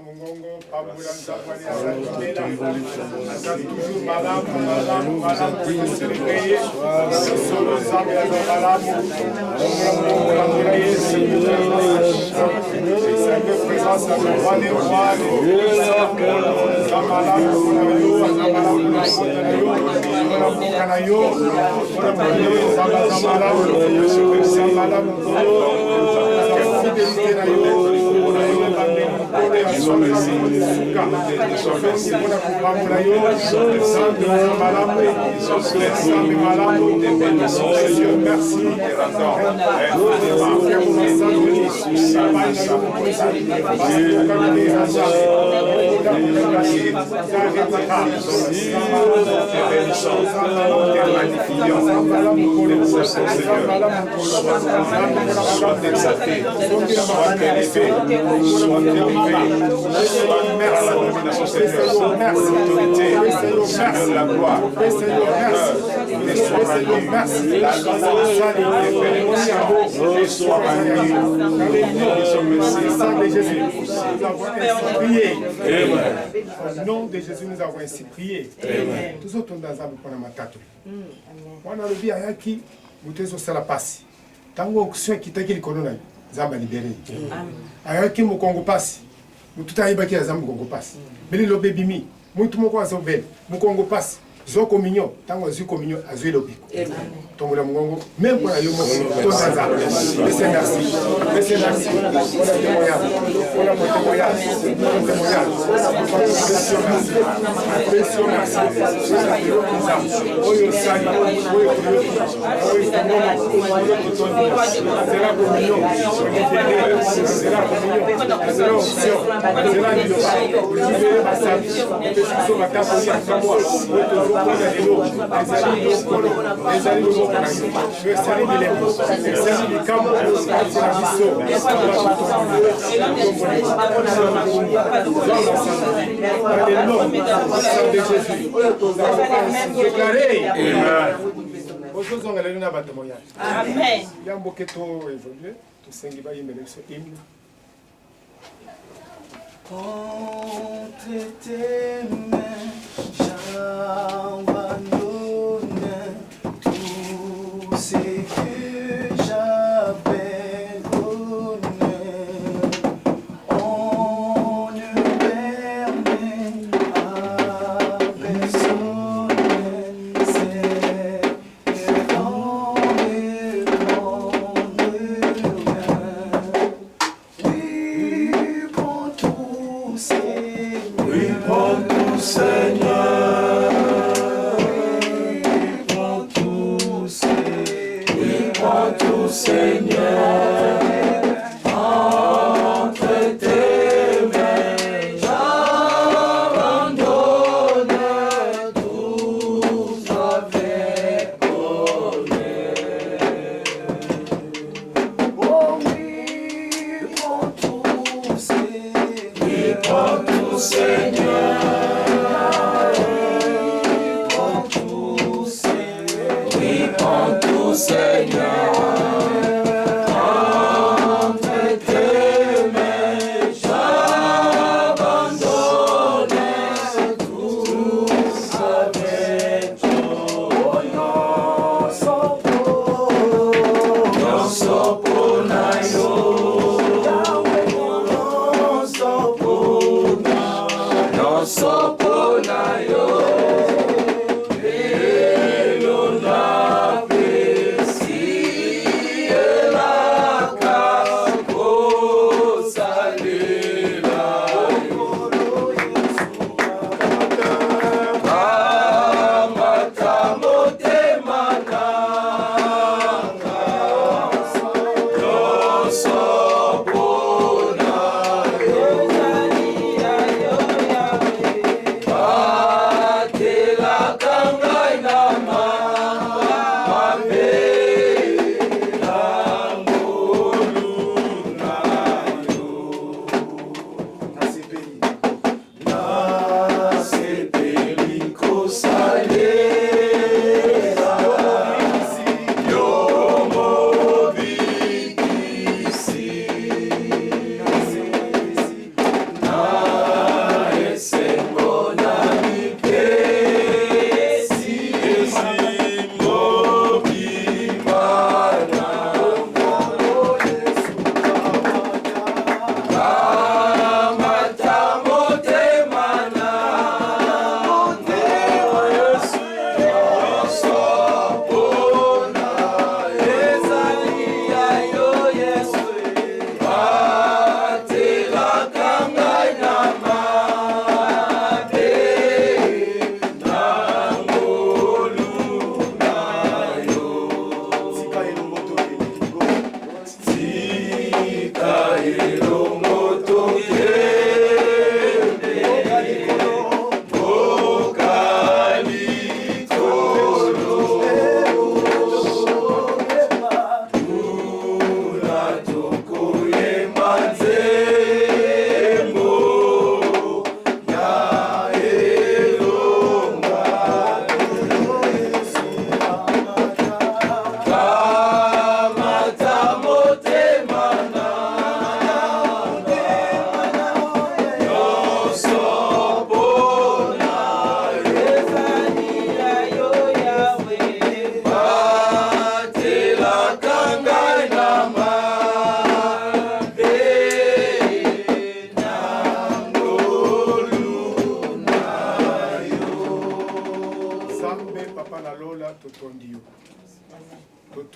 Mungongo, Pabula Nzabwani, Azan toujours Malam, pour se réveiller, Solo Zambi Azamalam, Seigneur présence à nos rois des rois, Zamalam, au nom de Jésus, nous avons ainsi prié. Tous autres dans un peu de matatu. On a le vie à qui vous êtes sur la passe. Tant que ceux qui t'ont dit qu'on a Zamba libéré. À qui mon Congo passe. Nous tout à y Zamba Congo passe. Mais le bébé mi, tout mon Congo mon Congo passe. Zo communion, tant que zo communion à zo le pico. Donc le Congo, même pour la yomo, tout ça. Laissez merci. Laissez merci. On a témoignage. Entre tes mains, j'abandonne tout ce que j'avais donné. On ne permet à personne, c'est dans le monde. Oui, pour tout Seigneur. Oui, pour tout Seigneur. Oui, pour tout Seigneur. Entre tes mains, j'abandonne tout avec bonheur. Oh oui, pour tout Seigneur. Oui, pour tout Seigneur. Oui, pour tout Seigneur. Entre tes mains, j'abandonne tout avec toi. Non sopo na yo. Non sopo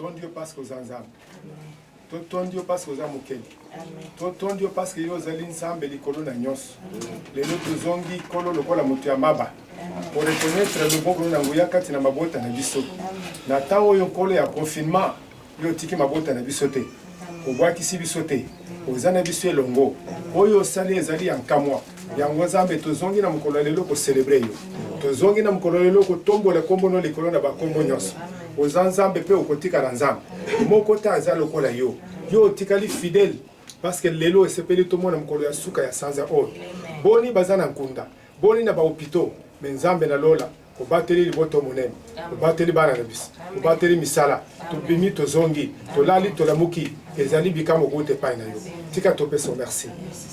totondi yo parce que oza nzambe totondi yo parce que oza mokeli totondi yo parce que yo ozali nzambe likolo na nyonso lelo tozongi nkolo lokola moto ya maba korekonetre loboko na nguya kati na mabota na biso na ntango oyo nkolo ya confinement yo otiki mabota na biso te obwakisi biso te oza na biso elongo oyo osali ezali ya nkamwa yango nzambe tozongi na mokolo lelo kocelebre yo tozongi na mokolo lelo kotombola nkombo no likolo na bakombo nyonso oza nzambe mpe okotikala nzambe moko te aza lokola yo yo otikali fidèle parce que lelo esepeli tomona mokolo ya suka ya sanza oyo boni baza na nkunda boni na bahopitau me nzambe na lola obateli liboto monene obateli bana na biso obateli misala tobimi tozongi tolali tolamuki ezali bikambo kuta epai na yo tika topesa merci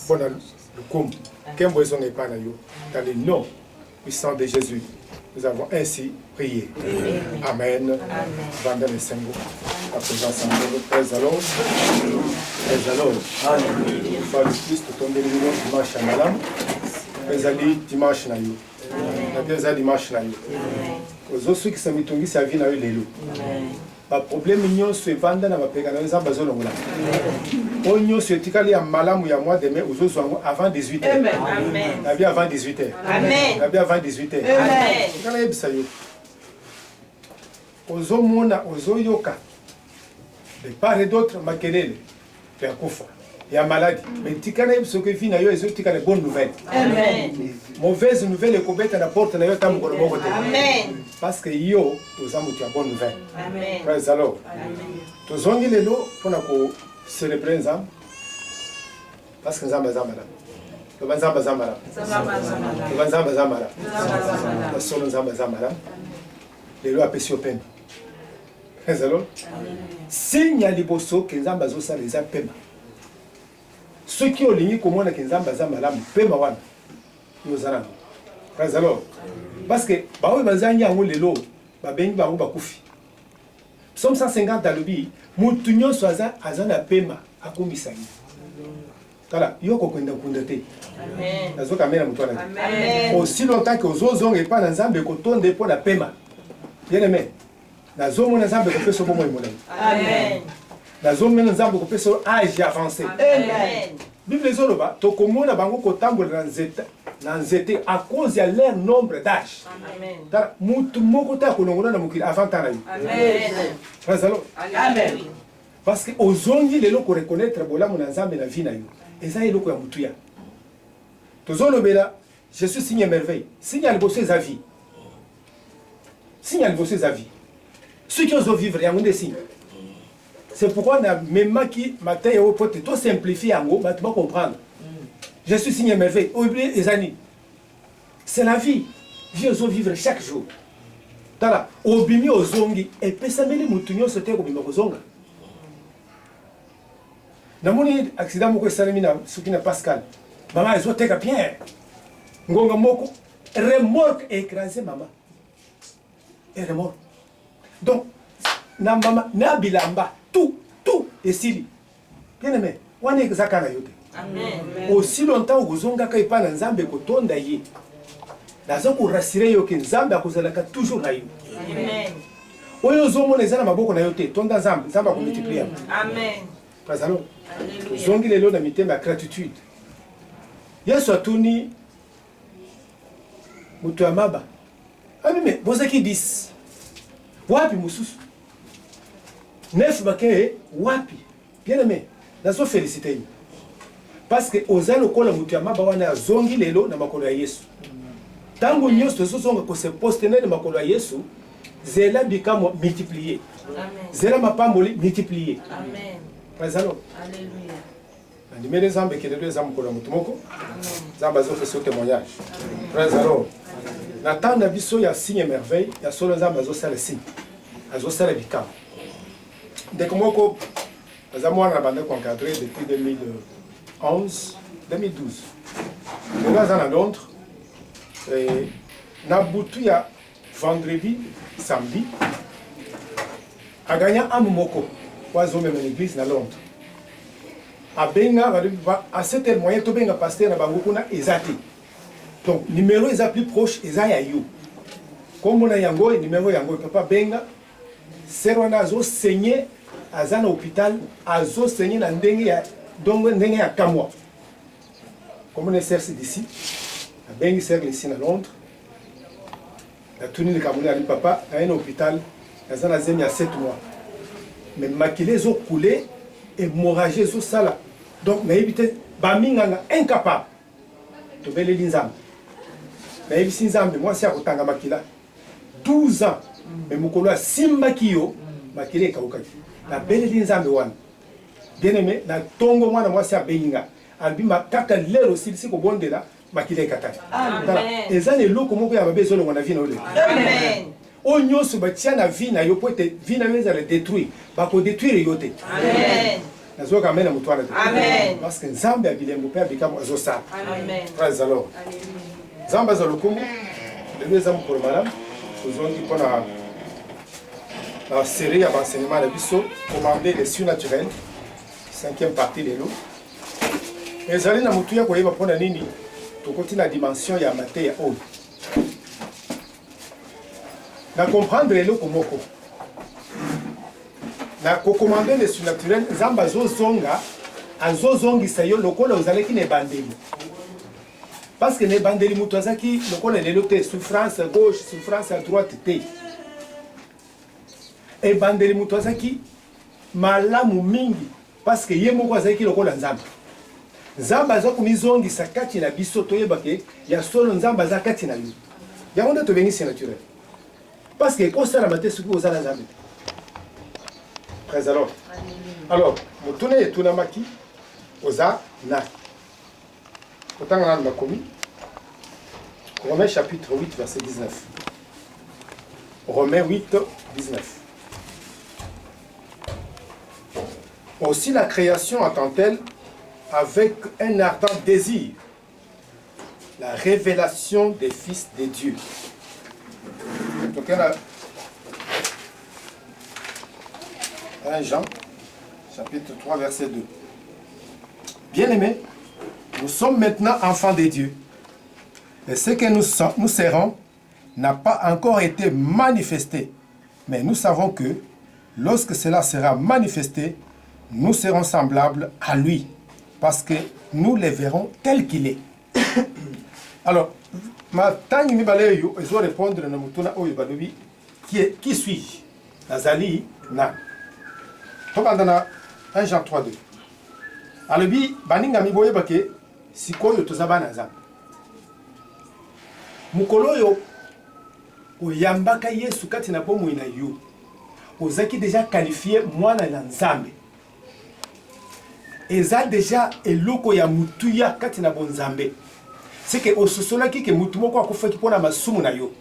mpona lukumu nkembo ezonga epai na yo dans le nom puissant de Jésus nous avons ainsi prié. Amen. Vanda le Sengo. La présence en nous. Praise the Lord. Praise the Lord. Amen. Frère du Christ, tombe le dimanche à Malam. Ezali dimanche na yo. Na ezali dimanche na yo. Ozosu ki samitongi sa vie na yo lelo. Ba problème nyonso evanda na bapeka na nzamba zolongola. O nyonso etikali ya malamu ya mois de mai ozosu yango avant 18h. Amen. Na bien avant 18h. Amen. Na bien avant 18h. Amen. Kana yebisa yo. Ozomona ozoyoka de part et d'autre makelele ya kufa ya maladie mais tikana yebisa ko vi na yo ezotika les bonnes nouvelles. Amen. Mauvaise nouvelle ekobeta na porte na yo tamu ko moko te. Amen. Parce que yo ozamu tu ya bonne nouvelle. Amen. Praise the Lord. Amen. Tozongi lelo pona ko célébrer nzambe parce que nzambe zamala. Nzambe zamala. Nzambe zamala. Solo nzambe zamala. Lelo apesi opena. Praise the Lord. Signe ya liboso ke nzambe azosala eza pema. Ceux qui ont ligné comme on a 15 ans, pema wana. Yozana. Praise the Lord. Parce que bawe bazanya yango lelo, babengi bango bakufi. Psaume 150 alobi, mutu nyonso azana pema akombisa ye. Kala, yoko kwenda kunda te. Amen. Nazoka mena mutu wana. Amen. Aussi longtemps que ozozonga epa na nzambe kotonde po na pema. Bien aimé. Nazomona nzambe ko peso bomo imona. Amen. Nazomona nzambe ko peso âge avancé. Amen. Bible zoloba tokomona bango kotambola na nzete à cause ya leur nombre d'âge. Amen. Tara mutu moko ta kolongola na mukili avant tana yo. Amen. Praise the Lord. Amen. Parce que ozongi lelo ko reconnaître bolamu na nzambe na vie na yo. Eza eloko ya mutu ya. Tozolobela Jésus signe merveille. Signe liboso za vie. Signe liboso za vie. Ceux qui osent vivre yango des signes. C'est pourquoi on a même qui matin et au pote tout simplifier en gros, tu vas comprendre. Je suis signé merveille. Oubliez les années. C'est la vie. Vie aux vivre chaque jour. Tala, obimi ozongi et pesameli mutunyo sote ko bima kozonga. Na moni accident moko salami na sukina Pascal. Maman ezoteka bien. Ngonga moko remorque écrasé maman. Et remorque. Donc na mama na bilamba tout et sili. Bien aimé, on est zakana yote. Amen. Aussi longtemps que zonga ka ipa na nzambe kotonda ye. Nazo ko rassurer yo ke nzambe akozalaka toujours na yo. Amen. Oyo zomona ezana maboko na yote, tonda nzambe, nzambe ko multiplier. Amen. Praise the Lord. Alléluia. Zongi lelo na mitema gratitude. Yesu atuni mutu ya maba. Ami me bozaki 10. Wapi mususu? 9 bakeye wapi? Bien aimé, nazo féliciter yo. Parce que ozalo kola mutu ya maba wana zongi lelo na makolo ya Yesu. Tango nyonso tozozonga ko se poster na makolo ya Yesu, zela bikamo multiplier. Amen. Zela mapamboli multiplier. Amen. Praise the Lord. Alléluia. Na nimere zambe kelelo zamu kola mutu moko. Amen. Zamba zo fait témoignage. Praise the Lord. Na tanda biso ya signe merveille, ya solo zamba zo sala signe. Azo sala bikamo. Dès que moi, nous avons encadré depuis 2011, 2012. Nous sommes à Londres. Nous avons vendredi, samedi, à gagner un moko. Nous avons même l'église à Londres. À 7 heures moyen, nous avons passé à Bangokuna et Zati. Donc, numéro est plus proche, et Zayayou. Comme on a Yango, numéro Yango, papa Benga. sœur wana azosaigné aza na hôpital azosaigné na ndenge ya dongo ndenge ya kamwa comme une sœur d'ici abengi sœur ici na Londres natuni likambo ali papa na un hôpital aza na zemi ya 7 mois mais makile ezocoule hémorragie ezosala donc nayebi te baminganga incapable tobeleli nzambe nayebisi nzambe mwasi akotanga makila 12 ans mais mokolo asimbaki yo makila ekawukaki nabeleli nzambe wana bien aimé na tongo mwana mwasi abenginga albima kaka lelo silisi kobondela makila ekataki eza na eloko moko ya mabe ezolongwa na vi na oleka oyo nyonso batia na vi na yo po ete vi na yo ezala détruire bakodétruire yo te nazoyoka amena moto wana te parce que nzambe ya bilembo mpe ya bikambo azosala phrase alors nzambe aza lokumu lelo eza mokolo malamu tozongi mpona na série ya baenseignement na biso commander les surnaturels 5e partie lelo ezali na motu ya koyeba mpona nini tokoti na dimension ya mateya oyo na comprendre eloko moko na kokomande le surnaturel nzambe azozongisa yo lokola ozalaki na ebandeli parce que na ebandeli moto azalaki lokola lelo te souffrance à gauche souffrance à droite te ebandeli moto azalaki malamu mingi parce que ye moko azalaki lokola nzambe nzambe aza komizongisa kati na biso toyeba ke ya solo nzambe aza kati na yo yango nde tobengi surnaturel parce que ekosalama te soki oza na nzambe Très alors, motuna etunamaki oza na otanga nanu bakomi Romains chapitre 8 verset 19. Romains 8 19. Aussi la création attend-elle avec un ardent désir la révélation des fils de Dieu. Donc, 1 Jean, chapitre 3, verset 2. Bien-aimés, nous sommes maintenant enfants de Dieu. Et ce que nous serons n'a pas encore été manifesté. Mais nous savons que lorsque cela sera manifesté, nous serons semblables à lui. Parce que nous les verrons tel qu'il est. Alors, ma tangi mibale yo, je vais répondre na mutuna oyo balobi qui suis-je? Nazali na. Tokandana 1 Jean 3 2. Alobi baninga miboye bake sikoyo tozaba na nzambe. Mukolo yo oyambaka Yesu kati na bomo ina yo. Ozaki déjà qualifié mwana na nzambe. Eza déjà eloko ya mutuya kati na bonzambe. C'est que ososolaki ke mutu moko akufaki pona masumu na yo.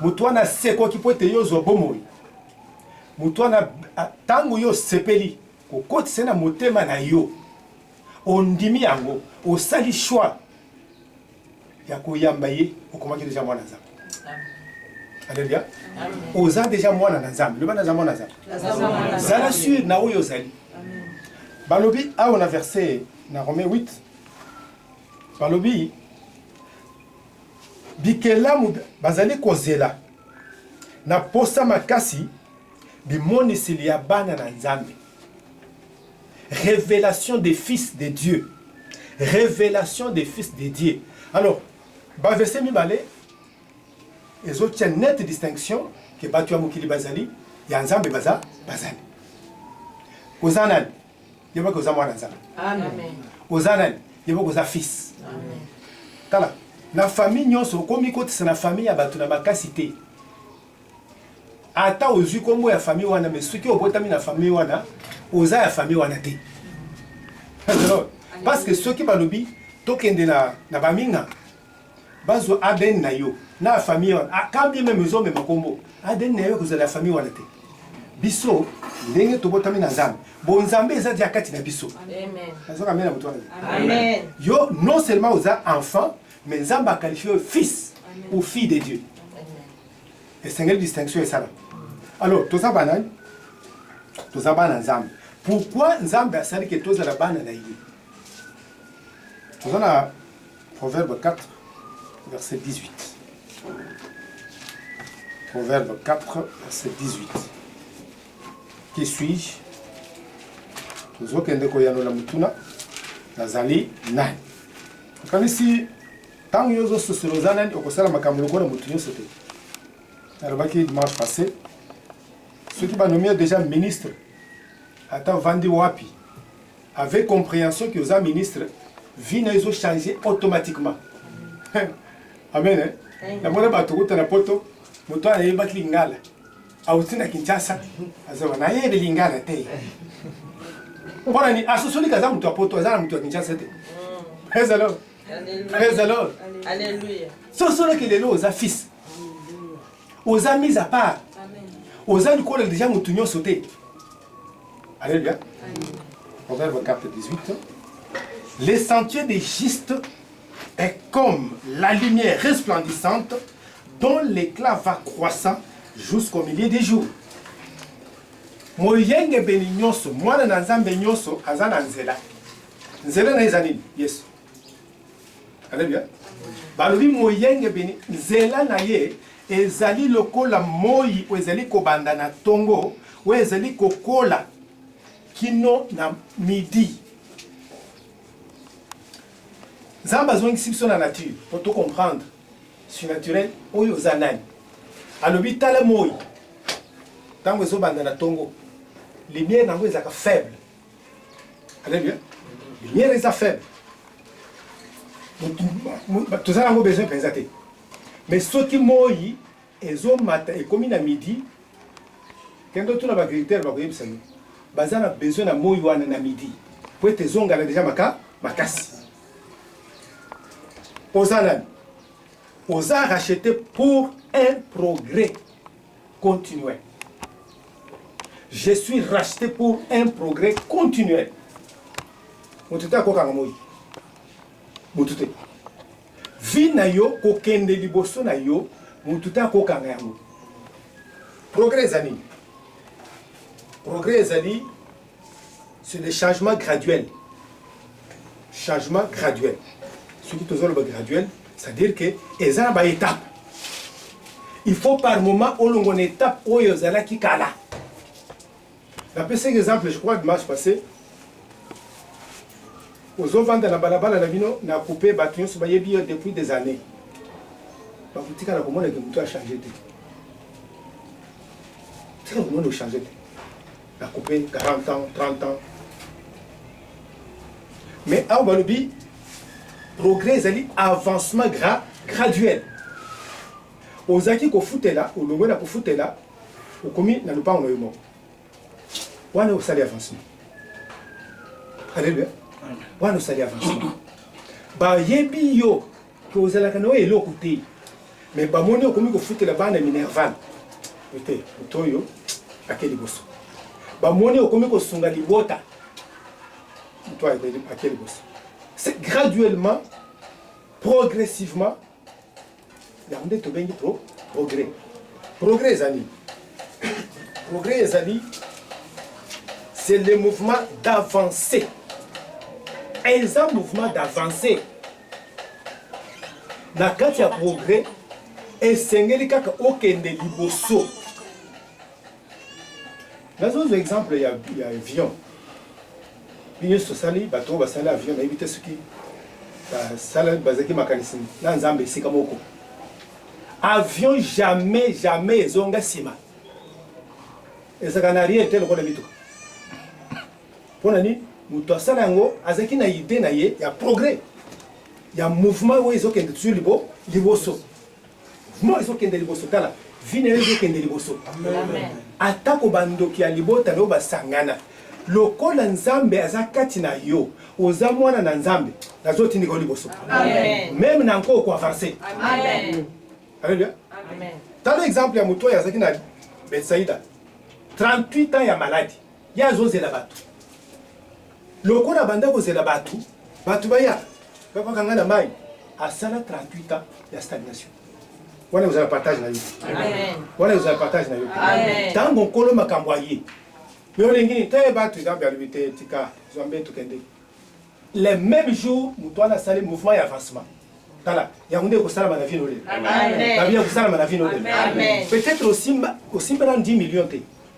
Mutu wana seko ki pote yo zo bomoi. Mutu wana tango yo sepeli ko koti sena motema na yo. Ondimi yango osali choix ya koyamba ye okomaki déjà mwana nzambe. Alléluia. Oza déjà mwana na nzambe. Le bana za mwana nzambe. Zala sur na oyo zali. Balobi a on a versé na Romains 8. Balobi bikelamu bazali kozela na posa makasi bimonisili ya bana na nzambe. Révélation des fils de Dieu. Révélation des fils de Dieu. Alors, ba verset mibale ezo tia nette distinction que batu ya mokili bazali ya nzambe bazali. Kozanani yeba koza mwana nzambe. Amen. Kozanani yeba koza fils. Amen. Tala na famille nyonso komi kotisa na famille ya batu na makasi te. Ata ozwi kombo ya famille wana mais soki obotami na famille wana oza ya famille wana te. Parce que soki balobi tokende na baminga bazo ADN na yo na famille wana akambi même zo me makombo ADN na yo kozala famille wana te. Biso ndenge tobotami na nzambe bon nzambe eza dia kati na biso. Amen. Azoka mena mutu wana. Amen. Yo non seulement oza enfant mais nzambe a qualifié fils ou fille de Dieu. Amen. Et c'est une distinction et ça. Alors toza banani toza bana nzambe. Pourquoi nzambe a sali que toza la bana na yo? Toza na Proverbe 4 verset 18. Proverbe 4 verset 18. qui suis-je? Tozokende koyanola mutuna nazali nani. Kanisi tant yozo socioloza nani okosala makambo lokola mutu nyonso te. Alobaki dimanche passé ceux qui m'ont nommé déjà ministre ata vandi wapi avec compréhension que aux ministres vie na izo changer automatiquement. Amen. Na mona batukuta na poto mutu anayebaki lingala autina Kinshasa azawa na yebe lingala te. Mpona ni asosoli kaza mutu apoto azana mutu ya Kinshasa te. Praise the Lord. Praise the Lord. Alléluia. Sosolo que lelo oza fils. Oza mis à part. Oza likolo déjà mutu nyonso te. Alléluia. Proverbe 4, 18. Les sentiers des justes est comme la lumière resplendissante dont l'éclat va croissant jusqu'au milieu des jours. Moyenge beni nyonso, mwana na nzambe nyonso azana nzela. Nzela na ezanini? Yesu. Alléluia. Balobi moyenge beni nzela na ye ezali lokola moyi o ezali kobanda na tongo o ezali kokola kino na midi. Nzambe azongisi biso na nature pour tout comprendre. Surnaturel oyo zanani. Alobi tala moyi. Tango ezobanda na tongo. Lumière nango ezaka faible. Alléluia. Lumière eza faible. Tozala yango besoin penza te. Mais soki moyi ezomata ekomi na midi kendo tuna bagritere bakoyebisa yo baza na besoin na moyi wana na midi po ete ezongana deja makasi. Oza nani? Oza racheté pour un progrès continuel. Je suis racheté pour un progrès continuel. Motute akokanga moyi. Motute. Vi na yo kokende liboso na yo motute akokanga yango. Progrès ezali. Progrès ezali c'est des changements graduels. Changement graduel. Ce qui est graduel, c'est-à-dire que les arbres étape. Il faut par moment au long d'une étape où il y a qui kala. La petit exemple, je crois que dimanche passé, aux hommes de la balabala, on a coupé bâtiment sur depuis des années. Donc, vous dites comment le monde a changé. Le monde a changé. On a coupé 40 ans, 30 ans. Mais à Obalobi, progrès, c'est avancement graduel. Aux acquis qu'on foutait là, au logo qu'on foutait là, au commis n'a pas en mort. On a au salaire avancement. Alléluia. On a au salaire avancement. Bah yebi yo que vous allez canoë l'eau côté. Mais bah mon au commis qu'on foutait là bas na minerval. Écoutez, toyo à quel bosso. Bah mon au commis qu'on songa libota. Toi à quel bosso. C'est graduellement, progressivement, il y a un progrès. Progrès, Zani. Progrès, Zani, c'est le mouvement d'avancer. Et un mouvement d'avancer. Dans quand il y a progrès, et c'est aucun de liboso. Dans un exemple, il y a un avion. Bien sûr, sali bateau basali avion na éviter ce qui sala bazaki makanisi na nzambe sika moko. Avion jamais ezonga sima. Ezaka na rien tel ko na bitu. Pona ni muto asala ngo azaki na idée na ye ya progrès. Ya mouvement wo ezokende sur liboso. Mouvement ezokende liboso tala. Vine ezokende liboso. Amen. Atako bandoki ya libota no basangana. Lokola nzambe azakati na yo oza mwana na nzambe nazoti ndiko liboso. Amen. Même na nko ko avancer. Amen. Alléluia. Amen. Tant exemple ya muto ya zaki na Betsaïda 38 ans ya maladie ya zozela batu. Lokola banda ko zela batu baya bako kangana mai asala 38 ans ya stagnation. Wana vous allez partager na yo. Amen. Wana vous allez partager na yo. Amen. Tango kolo makambo aye. Les mêmes jours, nous avons un mouvement et avancement. Peut-être aussi 10 millions.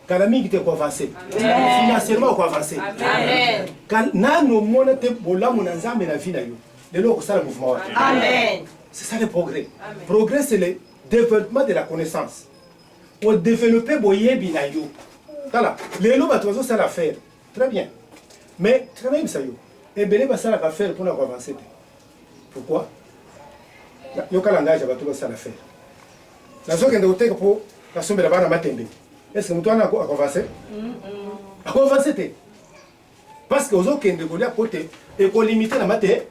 kala mingi te ko avancer financièrement ko avancer amen na no mona te bolamu na nzambe na vie na yo lelo ko sala mouvement amen c'est ça le progrès progrès c'est le développement de la connaissance pour développer boyebi na yo tala lelo ba tozo sala faire très bien mais très bien ça yo et belé ba sala ka faire pour na ko avancer pourquoi yo kala ngaja ba to sala faire na zo kende oteka po na sombe la bana matembe. Est-ce que nous avons avancé? Avancé. Parce que nous avons un côté et qu'on limite la matière,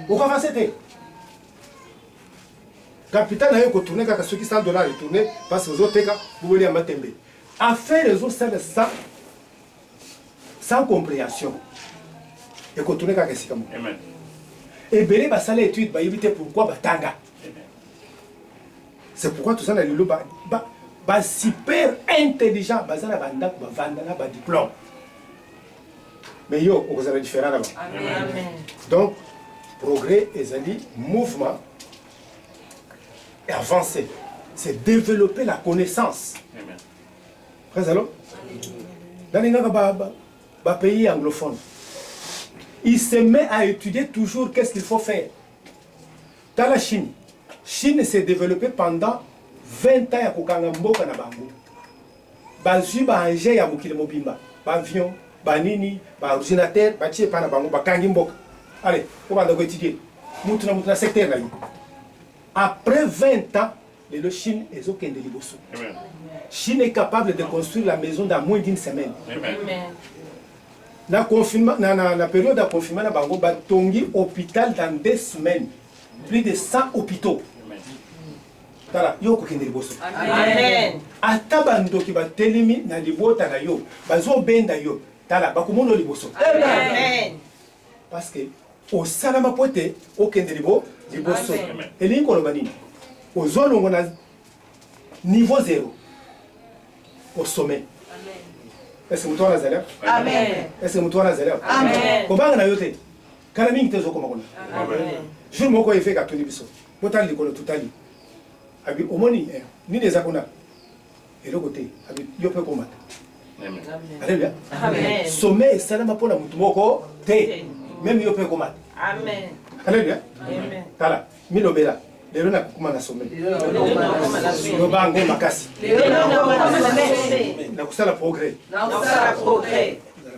on va avancer. Capitaine a eu qu'on tourne quand ceux qui $100 retourner parce que nous avons vous voulez matembe. À faire les autres ça sans compréhension. Et qu'on tourne quand c'est comme. Et belé ba sala étude ba éviter pourquoi batanga. C'est pourquoi tout ça na lilo ba super intelligent bazana banda ba vandana ba diplôme mais yo on va différent là amen donc progrès ezali mouvement et avancer c'est développer la connaissance amen frères alors dans les ba pays anglophone il se met à étudier toujours qu'est-ce qu'il faut faire dans la Chine s'est développée pendant 20 ans ya kokanga mboka na bango bazui ba anje ya mokili mobimba ba avion ba nini ba ordinateur ba tie pa na bango ba kangi mboka allez on va donc étudier mutu na secteur na yo après 20 ans le Chine ezokende liboso Chine est capable de construire la maison dans moins d'une semaine amen na confinement na période de confinement na bango ba tongi hôpital dans 2 semaines plus de 100 hôpitaux tala yo ko kende liboso amen ataba ndoki ba telemi na libota na yo bazo benda yo tala ba komono liboso amen parce que au salama pote o kende liboso elingi ko lobani au zolongo na niveau 0 au sommet amen est-ce que mutoana zala amen est-ce que mutoana zala amen ko banga na yote kala mingi tezo ko makona amen jour moko efe ka toni biso potali ko totali abi omoni ni des akona et le côté abi yo peut combattre amen alléluia amen sommet salama pour la mutu moko te même yo peut combattre amen alléluia amen kala milobela lelo na kuma na sommet yo bango makasi na kusala progrès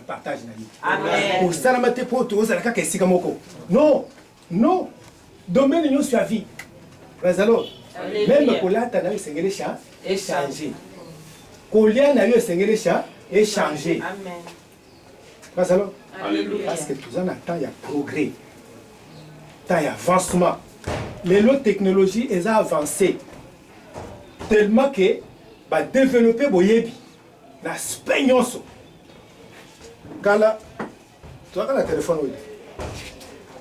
partage na vie amen au salama te poto ozala kaka esika moko non non domaine yo sur la vie razalo même kolata na yo sengele échanger kolia na yo sengele échanger amen razalo parce que tout ça na temps ya progrès temps ya avancement les technologies elles ont avancé tellement que ba développer boyebi na spegnoso kala tu as la téléphone oui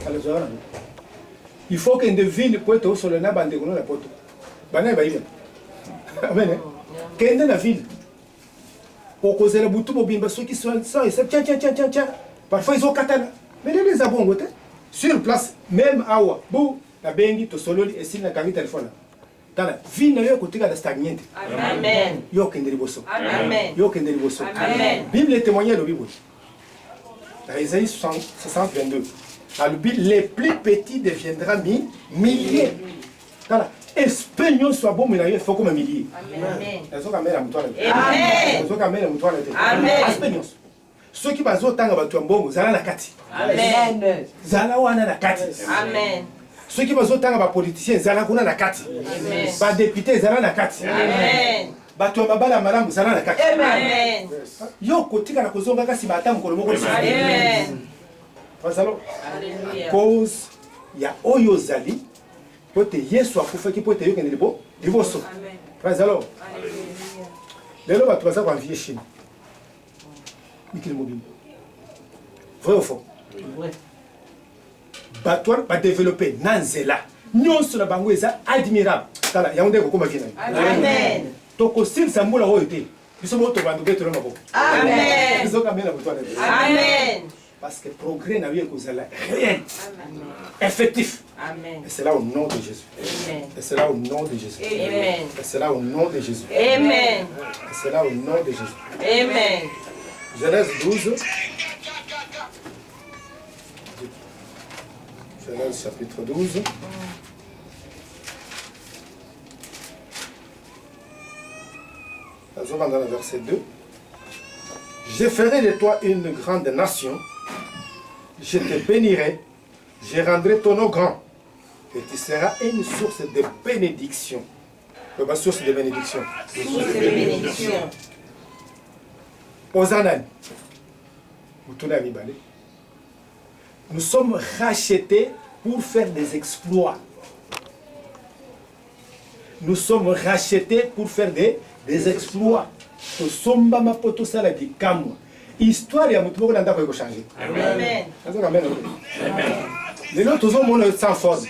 kala tu as il faut qu'une ville peut être sur le na bande kono la poto bana ba ibe amen kende na ville pour causer le boutou bobimba ceux qui sont ça et tiens parfois ils ont katana mais les abongo te sur place même awa bou la bengi to sololi et s'il na kangi téléphone tala vie na yo kotika da stagnante amen yo kende liboso amen yo kende liboso amen Bible témoigne le Bible dans Isaïe 60:22 les plus petits deviendra milliers. Voilà. Espeignons soit bon, mais il faut comme un millier. Amen. Amen. Ceux qui basent autant à Batuambon, Zala la Kati. Amen. Zala wana la Kati. Amen. Ceux qui basent autant à politiciens, Zala kuna la Kati. Amen. Ba député, Zala la Kati. Amen. Batuambala madame, Zala la Kati. Amen. Yo kotika na kozonga kasi batamu kolomoko. Amen. Cause ya oyo zali pote yesu akufa ki pote yokende liboso frères alors lelo ba tubaza kwa vie Chine mikili mobile vrai ou faux vrai ba développer nanzela nyonso na bango eza admirable tala ya ndeko koma vina amen toko sil sambula oyo te biso moto bandu beto na maboko amen biso kamela botwana amen parce que progrès n'a eu que réel, effectif. Amen. Et c'est là au nom de Jésus. Amen. Et c'est là au nom de Jésus. Amen. Et c'est là au nom de Jésus. Amen. Et c'est là au nom de Jésus. Amen. Genèse 12. Genèse chapitre 12. Dans le verset 2. Je ferai de toi une grande nation. Je te bénirai. Je rendrai ton nom grand. Et tu seras une source de bénédiction. Une source de bénédiction. Source de bénédiction. Hosanna. Nous sommes rachetés pour faire des exploits. Nous sommes rachetés pour faire des exploits. Nous sommes rachetés pour faire des exploits. Histoire ya mutu moko na ndako eko changer. Amen. Amen. Les autres ont mon sans forme.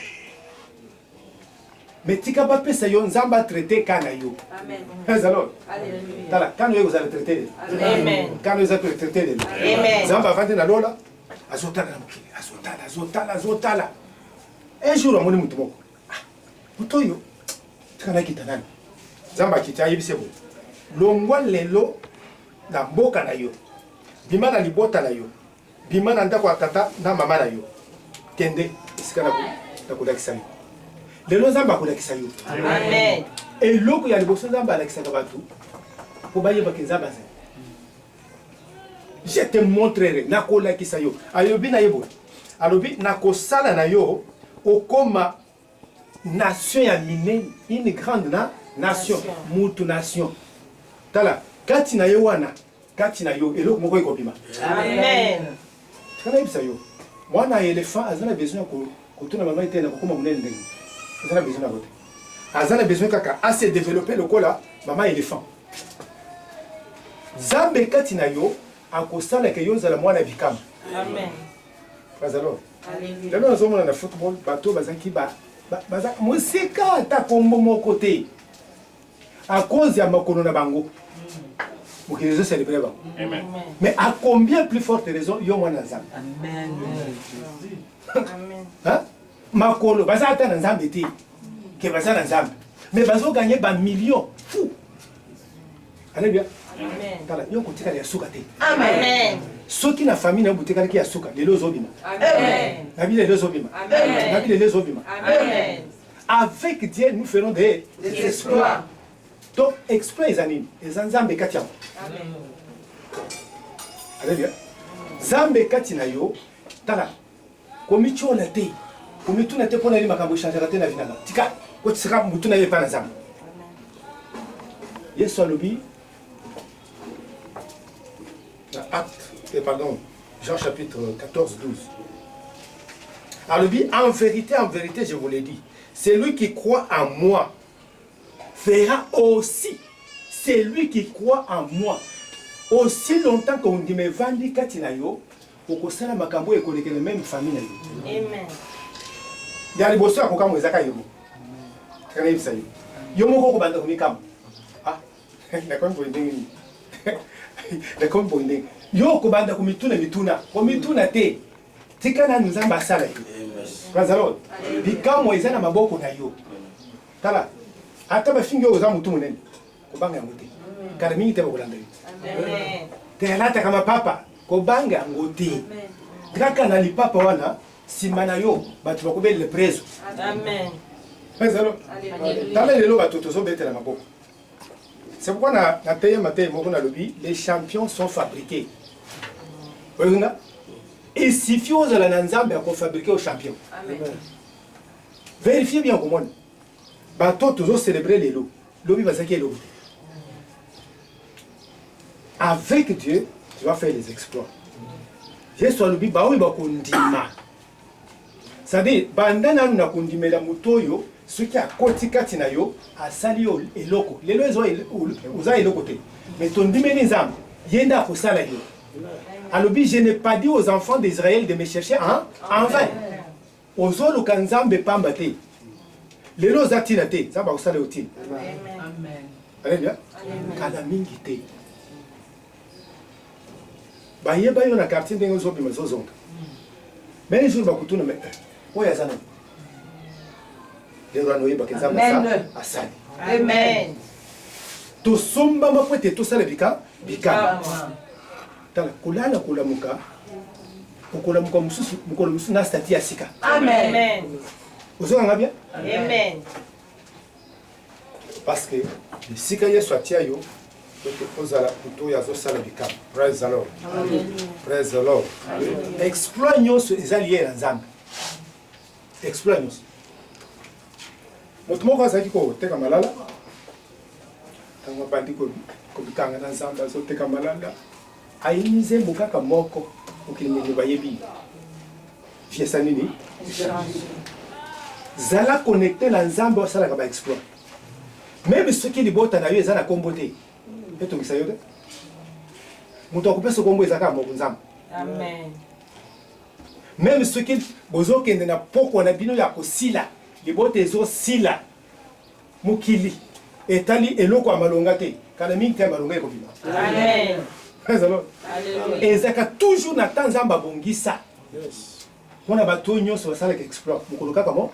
Mais tika ba pesa yo nzamba traiter kana yo. Amen. Alors. Alléluia. Tala kana yo vous allez traiter. Amen. Kana yo allez traiter. Amen. Nzamba vante na lola. Azotala na mukili. Azotala. Un jour amoni mutu moko. Muto yo. Tika kita nani. Nzamba kita yebise bo. Longwa lelo na mboka na yo. Bima na libota na yo. Bima na ndako tata na mama na yo. Kende isikana na kulakisa yo. Lelo Nzamba kulakisa yo. Amen. Eloko ya liboso Nzamba alakisa batu. Po bayeba ke Nzamba za. Je te montrerai na kulakisa yo. Ayobi na yebo. Alobi na kosala na yo okoma nation ya minene, une grande nation, mutu nation. Tala kati na yo wana. Kati na yo eloko moko ekobima. Amen. Kana ibisa yo. Mwana éléphant azana besoin ko tuna mama itena kokoma munene ndenge. Azana besoin na bote. Azana besoin kaka à se développer lokola mama éléphant. Zambe kati na yo akosala ke yo zala mwana bikama. Amen. Bazalo. Alléluia. Lelo nazomona na football bato bazaki baza musika ta kombo moko te. À cause ya makono na bango. Pour qu'ils célébrer. Amen. Mais à combien plus forte raison yo mwana Nzambe? Amen. Amen. Hein? Makolo baza ata na Nzambe te. Ke baza na Nzambe. Mais bazo gagner ba millions fou. Alléluia. Amen. Tala yo kotika ya suka te. Amen. Soki na famille na botika ki ya suka lelo zobima. Amen. Na vie lelo zobima. Amen. Na vie lelo zobima. Amen. Avec Dieu nous ferons des exploits. Donc exploits les animes. Les Nzambe kati yango. Amen. Alléluia. Nzambe kati na yo tala. Komichola te. Komituna te pona ni makambo changer te na vinanga. Tika ko tsika mutuna ye pa na Nzambe. Yesu alobi pardon, Jean chapitre 14, 12. Alobi, en vérité, je vous l'ai dit, celui qui croit en moi fera aussi. Celui qui croit en moi. Aussi longtemps qu'on dit, mais vandi katina yo, pour sala makambo et koleke le même famille na yo. Amen. Ya liboso ya kokamo ezaka yo. Kana yebisa yo. Yo moko ko banda komikamo. Ah, na kwa mbondengi. Na kwa mbondengi. Yo ko banda komituna komituna te. Tika na Nzambe asala yo. Praise the Lord. Bikamo ezana maboko na yo. Tala. Ata bafingi yo za mutu munene. Kobanga yango te. Kana mingi te bakolanda yo. Amen. Te alata kama papa kobanga yango te. Kaka na lipapa wana simana yo batu bakobele preso. Amen. Praise the Lord. Tala lelo batu tozo betela maboko. C'est pourquoi na paye matin moko na lobi les champions sont fabriqués. Oyenga et si fio za la Nzambe a fabriquer aux champions. Amen. Vérifiez bien comment bato tozo célébrer les lots. Lobi bazaki lobi. Avec Dieu, tu vas faire les exploits. Jésus a lobi ba oui ba kondima. C'est-à-dire bandana na kondimela mutoyo ce qui a koti kati na yo asali yo eloko. Lelo ezo uza eloko te. Mais ton dimeni Nzambe yenda ko sala yo. Alobi, je n'ai pas dit aux enfants d'Israël de me chercher en vain. Aux autres Nzambe pamba te. Lelo zatina te, Nzambe ko sala yo tin. Amen. Alléluia. Kana mingi te. Bayeba yo na quartier ndenge zo bima zo zonga. Mais les jours bakutuna mais oya zana. lelo anoyeba ke nzambe asali Amen. tosombama po ete tosala bikama tala kolala kolamuka okolamuka mosusu mokolo mosusu na stati ya sika Amen. ozonganga bien Amen. parce que esika yesu atia yo ete ozala moto oyo azosala bikama. Praise the Lord. Praise the Lord. Exploit nyonso eza lié na nzambe. Exploit nyonso moto moko azalaki koteka malala ntango abandi kobikanga na nzambe azoteka malala ayini nzembo kaka moko mokili mingi bayebi fiesa nini zala connecté na nzambe osalaka baexploit même soki libota na yo eza na kombo te etongisa yo te moto akopesa kombo eza kaka moko nzambe. Amen. Même soki bozokende na poko na bino ya kosila libota ezosila mokili etali eloko ya malonga te kana mingi te ya malonga ekobima. Amen. Alléluia. Ezaka toujours na temps nzambe abongisa. Wana bato nyonso basalaka exploit mokolo kaka mo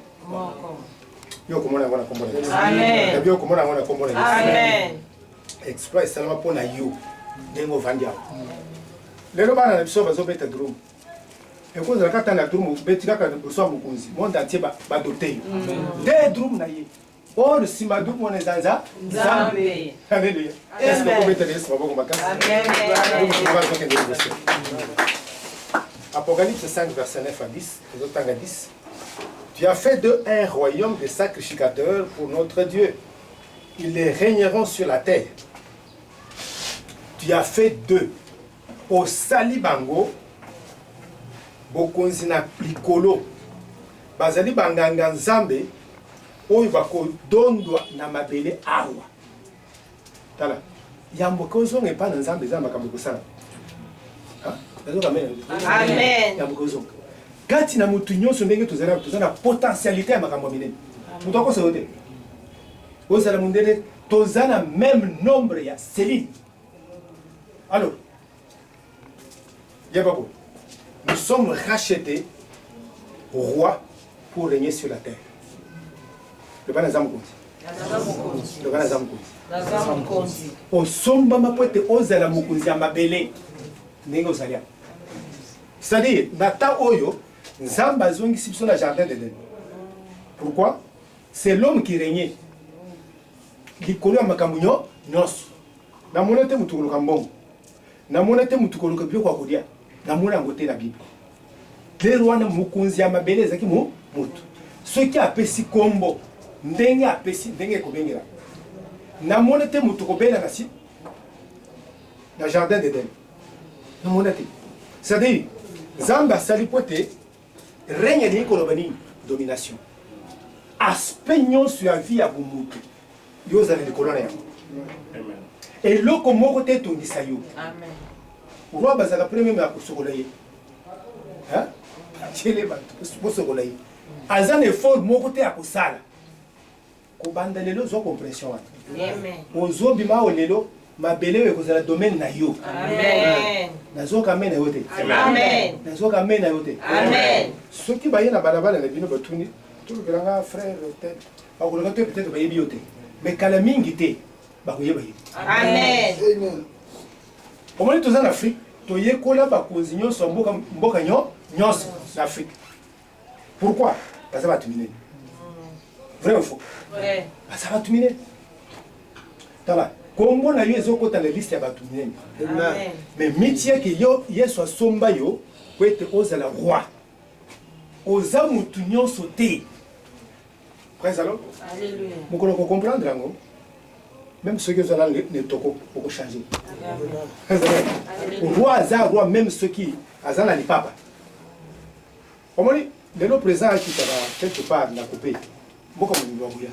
yo komona ngona kombo na Amen. yo komona ngona kombo na Amen. exploit salama pona yo ndengo vandia lelo bana na biso bazobeta drum ekozala kata na drum beti kaka boso mokonzi monde entier badote yo de drum na ye or sima drum wana zanza Nzambe. Alléluia. Est-ce que vous mettez les maboko makasi? Amen. Apocalypse 5 verset 9 à 10, les autres à 10. Tu as fait d'eux un royaume de sacrificateurs pour notre Dieu. Ils les régneront sur la terre. Tu as fait d'eux au salibango bokonzi na likolo bazali banganga nzambe oyo bakodondwa na mabele awa tala yambo kozonga epa na nzambe eza makambo kosala Amen. yambo kozonga kati na mutu nyonso ndenge tozala na potentialité ya makambo minene mutu akosala te ozala mundele toza na même nombre ya cellules. Alors yababo nous sommes rachetés rois pour régner sur la terre. Le bana za mokonzi. Le bana za mokonzi. Osomba mapote ozala mokonzi ya mabele. Ndenge ozalia. C'est-à-dire, nata oyo, nzamba zongisi biso na jardin d'Éden. Pourquoi? C'est l'homme qui régnait. Likolo ya makambo nyonso. Namona te mutu koloka mbongo. Namona te mutu koloka biloko ya kolia. Namona yango te na Bible. Lero wana mokonzi ya mabele ezaki mutu. Soki apesi kombo ndenge apesi ndenge ekobengela namona te mutu kobela kasi na jardin d'Éden namona te c'est-à-dire nzambe asali po ete règne elingi koloba nini domination aspect nyonso ya vie ya bomutu yo ozala likolo na yango eloko moko te etongisa yo roi bazalaka premier ya kosokola ye tiele bato bosokola ye aza na effort moko te ya kosala kobanda lelo zwa compression wana ozobima awo lelo mabele oyo ekozala domaine na yo nazoka me na yo te nazoka me na yo te soki baye na balabala na bino batuni tolokelanga frère te bakoloka te peut-être bayebi yo te mais kala mingi te bakoyeba ye omoni toza na afrique toyekola bakonzi nyonso mboka nyonso na afrique. Pourquoi? Baza batu minene. Vrai ou faux? Vrai. Baza batu minene. Tala, kombo na yo ezokota na liste ya batu minene. Amen. Mais mitie ke yo Yesu asomba yo po ete ozala roi. Oza mutu nyonso te. Praise the Lord. Alléluia. Mokolo ko comprendre yango. Même ceux qui sont là ne toko pour changer. Roi aza roi même ceux qui azana li papa. Omoni lelo présent qui taba quelque part na coupé. Mboka mo ngoya.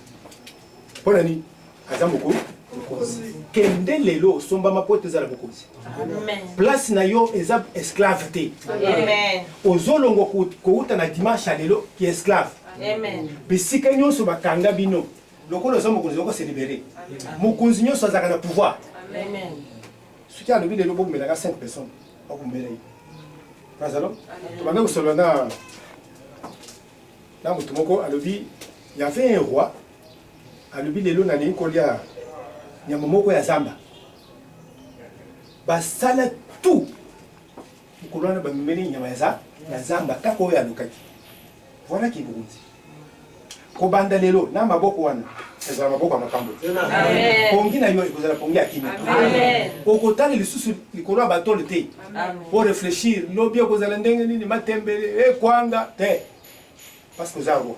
Pona ni aza moko mokonzi. Kende lelo somba mapote za la mokonzi. Amen. Place na yo eza esclave te. Amen. Ozolongo ko uta na dimanche lelo ki esclave. Amen. Bisika nyonso bakanga bino. Lokolo zo mokonzi oko se libérer. Mokonzi nyonso azaka na pouvoir. Amen. Ce qui a levé lelo bo melaka 5 personnes. Ba ko melai. Bazalo. To bana ko solona na mutu moko alobi Il y avait un roi, à l'ubi lelo na ni kolia nyamomoko ya zamba. Basala tout. Mukolana ba mimeni nyamaza ya zamba kako ya lukaki. Voilà qui vous dit. Kobanda lelo na maboko wana. Ezala maboko makambo. Amen. Pongi na yo ekozala pongi ya kimi. Amen. Okotali lisusu likolo bato le te. Pour réfléchir, lobi ekozala ndenge nini matembele kwanga te. Parce que Zagwa.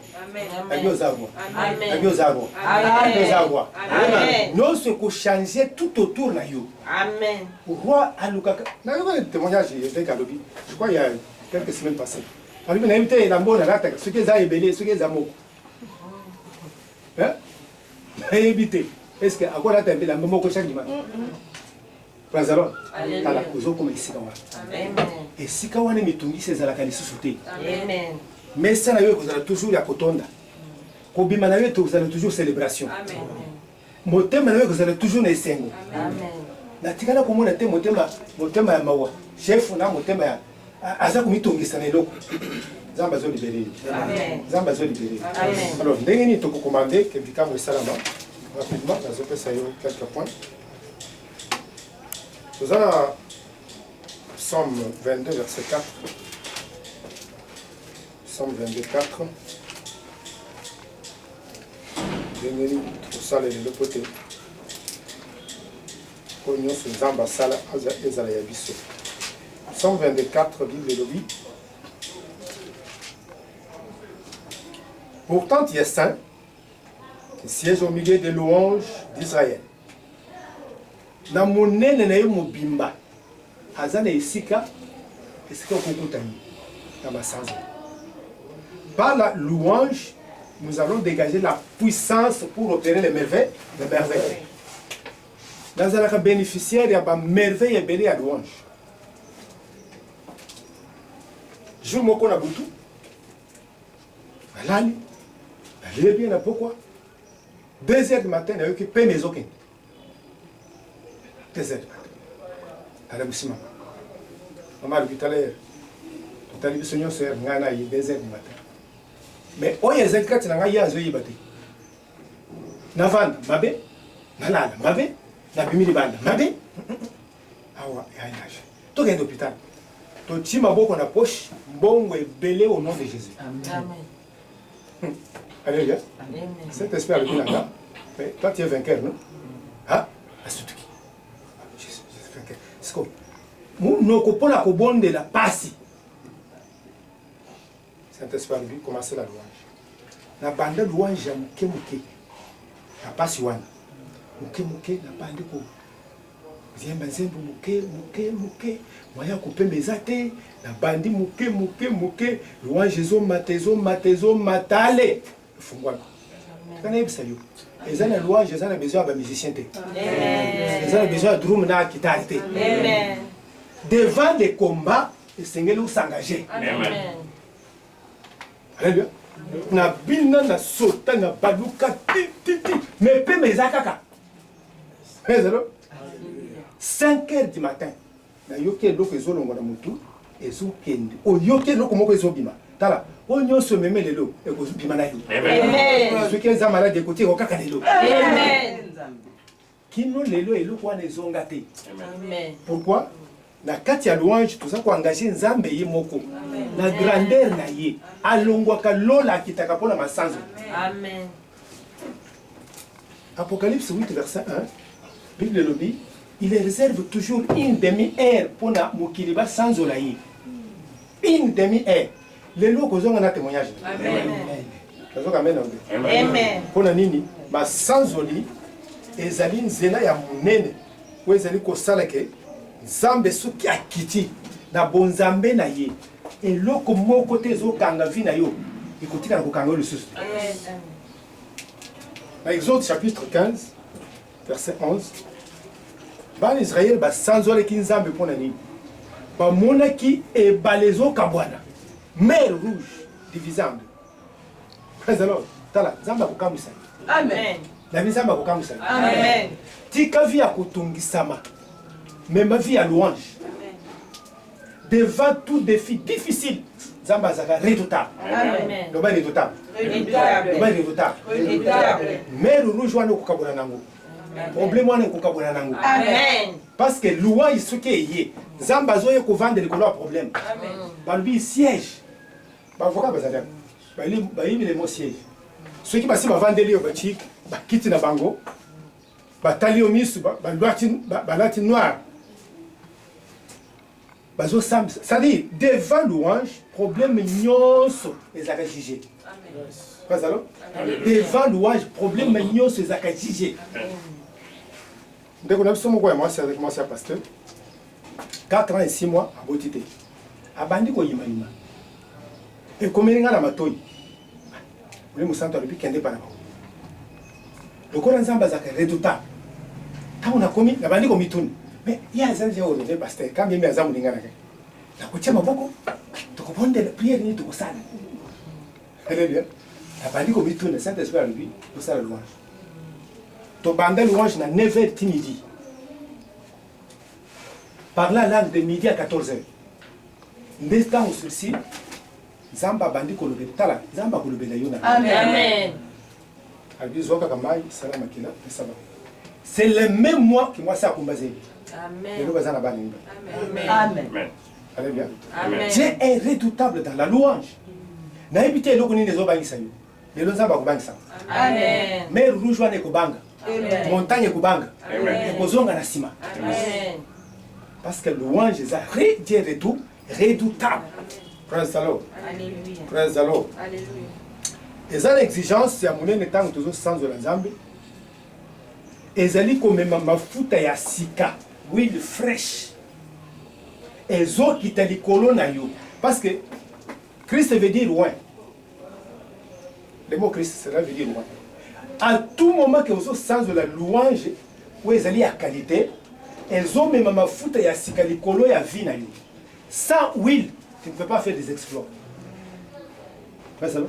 Amen. Zagwa. Amen. Zagwa. Amen. Zagwa. Amen. Nous ce qu'on changeait tout autour là yo. Amen. Roi Alukaka. N'a pas de témoignage avec Alobi. Je crois il y a quelques semaines passées. Alobi n'a invité la bonne à ce que ça est belé, ce que ça mot. Hein? N'a évité. Est-ce que à quoi là t'as la mot que chaque dimanche? Prazalon. À la cause comme ici quand Amen. Et si quand on est mitungi c'est à la qualité sous-té. Amen. Mais ça, vous avez toujours la cotonda. Kobima na yo vous avez toujours célébration. Amen. Motema na yo vous avez toujours na sengo. Amen. Na tikana ko mona te motema ya mawa. Chef na motema ya aza kumitongisa na eloko. Zamba zo libéré. Amen. Zamba zo libéré. Amen. Alors ndenge ni toko commander que bikamo salama. Rapidement, na zo pesa yo quelques points. Nous allons Psaume 22 verset 4. Psaume 24. Dengeni tosala le pote. Konyo so nzamba sala ezala ya biso. Psaume 24 Bible lobi. Pourtant il est saint, qui siège au milieu des louanges d'Israël. Na monene na yo mobimba. Azana esika okukutani na basanza. Par la louange, nous allons dégager la puissance pour opérer les merveilles. Dans un bénéficiaire, il y a des merveilles et la louange. Je me connais beaucoup. Alali, je bien à pourquoi 2 heures du matin, il y a eu qui paie mes aucun. 2 heures du matin. À la Boussima. Maman, depuis tout à l'heure, tout à l'heure, il y a 2 heures du matin. Mais oyo ezekati na ngai yazo yibate na vanda mabe na lala mabe na bimili banda mabe awa yainaje to genda hôpital to chima boko na poche mbongo ebele au nom de Jésus. Amen. Alléluia. Amen. Cet esprit avec là. Mais toi tu es vainqueur, non? Ah, asutuki. Je suis vainqueur. C'est quoi? Mon kopona ko bonde la pasi. Saint-Esprit lui commencer la louange. La bande louange ya muke muke. La passe wana. Muke muke la bande ko. Ziemba zembu muke muke muke. Moya kupembeza te. La bande muke muke muke. Louange zo matale. Fungwa. Kana yebisa yo. Ezana louange ezana besoin ba musicien te. Amen. Ezana besoin drum na guitare te. Amen. Devant les combats, le Seigneur s'engager. Amen. Alléluia. Na bina na sota na baluka ti mais pe mezakaka. Mais alors 5 heures du matin. Na yoke loko ezolongo na mutu ezokende. O yoke loko moko ezobima. Tala, o nyonso meme lelo ekozobima na yo. Amen. Ceux qui sont malades écoutez o kaka lelo. Amen. Kino lelo eloko wana ezonga te. Amen. Pourquoi? Na kati ya louange tout ça ko engager nzambe ye moko na grandeur na ye alongwaka lola kitaka pona masanzo. Amen. Apocalypse 8 verset 1 Bible lobi il réserve toujours une demi-heure pona mokiliba sans olaye. Une demi-heure. Les loko zonga na témoignage. Amen. Amen. Amen. Pona nini ma sans oli ezali nzela ya munene ko ezali ko salake Zambe soki akiti na bonzambe na ye eloko moko te ezokanga vi na yo ekotika na kokanga yo lisusu. Na Exode chapitre 15 verset 11 bana Israël basanzolaki nzambe mpo na nini bamonaki ebale ezokabwana mer rouge divisé en deux. Alors tala nzambe akokamwisa. Amen. Na nzambe akokamwisa. Amen. Tika vi akotungisama. Mais ma vie à louange. Devant tout défi difficile, Zamba zaka redoutable. Amen. Loba redoutable. Redoutable. Loba redoutable. Redoutable. Mais le rouge wana kokabona nango. Problème wana kokabona nango. Amen. Parce que louange ce qui est yé. Zamba zoye ko vendre le problème. Amen. Balbi siège. Ba voka bazala. Ba yimi le mot siège. Ceux qui basi ba vendre li obati ba kiti na bango. Ba tali omisu ba lati noir. Bazo sam, ça dit devant louange, problème nyonso ezaka jugé. Amen. Pas alors? Devant louange, problème nyonso ezaka jugé. Dès qu'on a besoin moi c'est avec moi c'est pasteur. 4 ans et 6 mois à Botité. Abandi ko yima. Et comme il y a la matoyi. Vous me sentez depuis kende para. Le Coran nzamba zaka redoutable. Quand on a commis la bandi ko mituni. Mais il y a des gens qui ont pasteur quand bien mes amis n'ingana. La kuchema boko. Tu comprends la prière ni tu kosala. Alléluia. La bandi ko mituni Saint-Esprit à lui pour ça la louange. To banda louange na 9h midi. Par là de midi à 14h. N'estant au souci Zamba bandi ko lobe tala Zamba ko lobe la yona. Amen. Albizoka kamai salama kila ça va. C'est le même mois que moi ça a combattu. Amen. Amen. Amen. Alléluia. Amen. Dieu est redoutable dans la louange. Na éviter le koni nezo bangisa yo. Le nzamba ko bangisa. Amen. Mais rouge wana ko banga. Amen. Montagne ko banga. Amen. Ko zonga na sima. Amen. Parce que louange est Dieu est tout redoutable. Praise the Lord. Alléluia. Praise the Lord. Alléluia. Et ça l'exigence c'est à mon temps toujours sans de la Zambie. Ezali komema mafuta ya sika, huile fraîche. Ezo kita likolo na yo. Parce que Christ veut dire loin. Le mot Christ, cela veut dire loin. À tout moment que vous sens de la louange, où ezali à qualité, ezo mema mafuta ya sika likolo ya vie na yo. Sans huile, tu ne peux pas faire des exploits. Pas ça?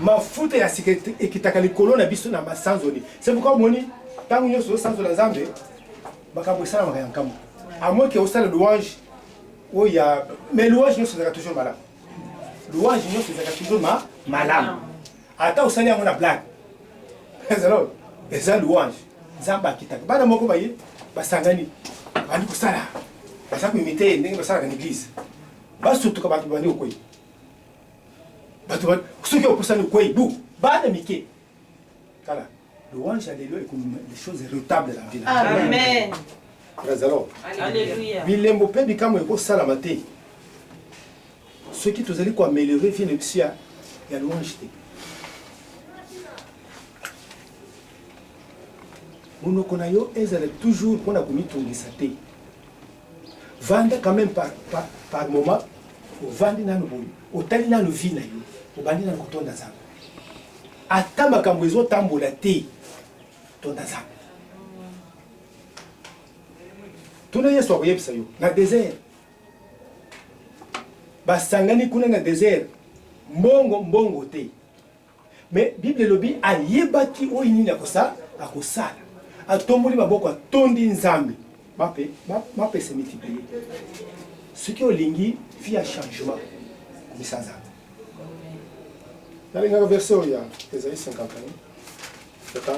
Mafuta ya sika ekitaka likolo na biso na masanzoli. C'est pourquoi moni tant que nous sommes dans la Zambie, bakabosala makankambo. À moins que au stade de louange où il y a mais louange nous c'est toujours malade. Louange nous c'est toujours malade. Ata au stade on a blague. C'est alors les louange Zamba kitaka. Bana moko baye basangani. Bani kusala. Basa imiter ndenge basala dans l'église. Baso tuka batu bani okoi. Batu ceux qui ont poussé okoi bou. Bana mike. Kala. Louange, alléluia, les choses redoutables de la vie. Amen. Praise the Lord. Alléluia. Bilembo pe bikamo eko sala mate. Ceux qui tozali ko améliorer vie nepsia ya louange te. Monoko na yo ezala toujours pona komitungisa te. Vanda quand même par moment au vandi na no otali na no vie na yo. Obandi na kotonda za. Ata makambo ezo tambola te. Tonda za. Tuna yesu akoyebisa yo na désert. Basangani kuna na désert. Mbongo te. Mais Bible lobi ayebaki oyo nini akosala. Atomboli maboko atondi nzambe. Mape se multiplier. Ce qui olingi via changement. Comme ça za. Dans le verset il y a Ésaïe 51.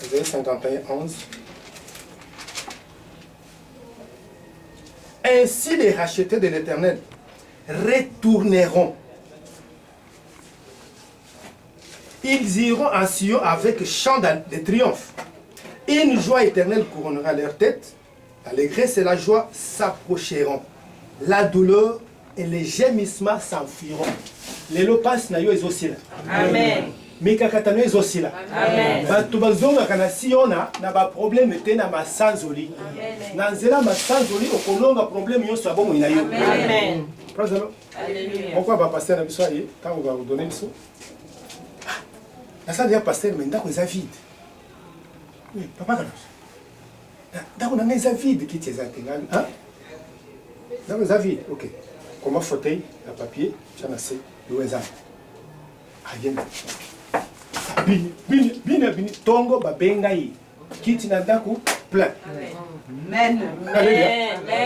Ésaïe 51, 11. Ainsi les rachetés de l'Éternel retourneront. Ils iront en Sion avec chant de triomphe. Une joie éternelle couronnera leur tête. L'allégresse et la joie s'approcheront. La douleur et les gémissements s'enfuiront. Les lopas na yo ezosila. Amen. Mikakata no ezosila. Amen. Bato bazonga kana siona na ba problème te na masanzoli. Na nzela masanzoli okolonga problème yo so bomo ina yo. Amen. Praise the Lord. Alléluia. Pourquoi ba pasteur na biso aye quand on va vous donner biso? Na ça dia pasteur mais ndako eza vide. Oui, papa kana. Ndako na eza vide qui tes atengani, hein? Ndako eza vide. OK. Comment fauteuil, la papier, j'en sais, le weza. Rien. Bini, tongo babengai. Kiti na ndako plein. Amen.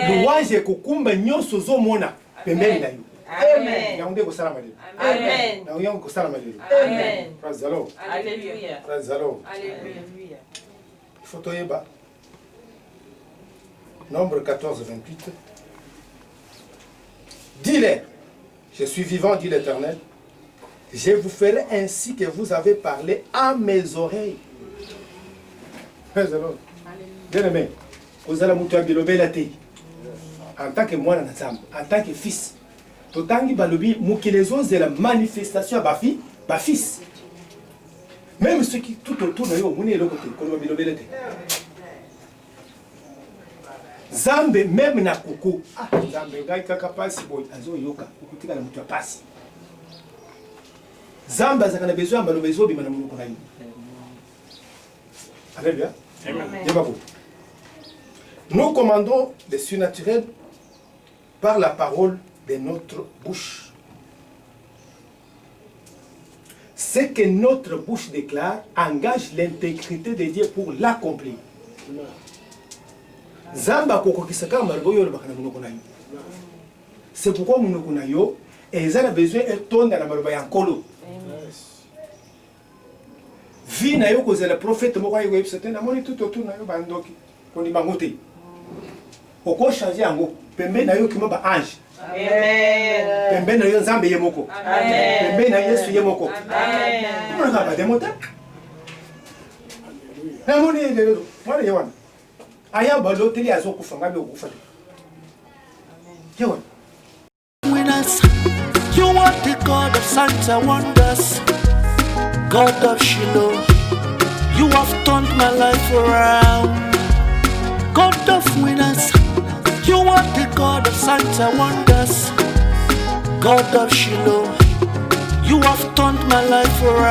Louange kokumba nyonso zomona pembeni na yo. Amen. Yango nde kosala malelo. Amen. Yango kosala malelo. Amen. Praise the Lord. Alléluia. Praise the Lord. Alléluia. Il faut toyeba. Nombre 14, 28. Dis-leur, je suis vivant, dit l'Éternel. Je vous ferai ainsi que vous avez parlé à mes oreilles. Praise the Lord. Bien aimé, vous allez monter à Bilobela Tei. En tant que moi, en tant que fils. Totangi balobi mukilezo de la manifestation à ma fils. Même ceux qui tout autour de nous, on est le côté, comme Bilobela Tei. Zambe même na koko. Ah, Zambe ngai kaka pasi boy azo yoka. Ukutika na mutu ya pasi. Zambe azaka na besoin ba besoin bima na munoko na yi. Alléluia. Amen. Nous commandons le surnaturel par la parole de notre bouche. Ce que notre bouche déclare engage l'intégrité de Dieu pour l'accomplir. Zamba kokokisaka maloboyo bakana munoko na yo. C'est pourquoi munoko na yo ezala besoin etonda na maloba ya nkolo. Vi na yo kozela prophète moko ayo yebisete na moni tout autour na yo bandoki koni bangote. Oko changer yango pembe na yo kima ba ange. Amen. Pembe na yo Nzambe ye moko. Amen. Pembe na Yesu ye moko. Amen. Mona ka ba demota. Na moni lelo mwana yewana. Aya baloteli azokufa ngabe ukufa. Yewana. Winners, you are the God of signs and wonders, God of Shiloh. You have turned my life around. God of winners, you are the God of signs and wonders, God of Shiloh. You have turned my life around.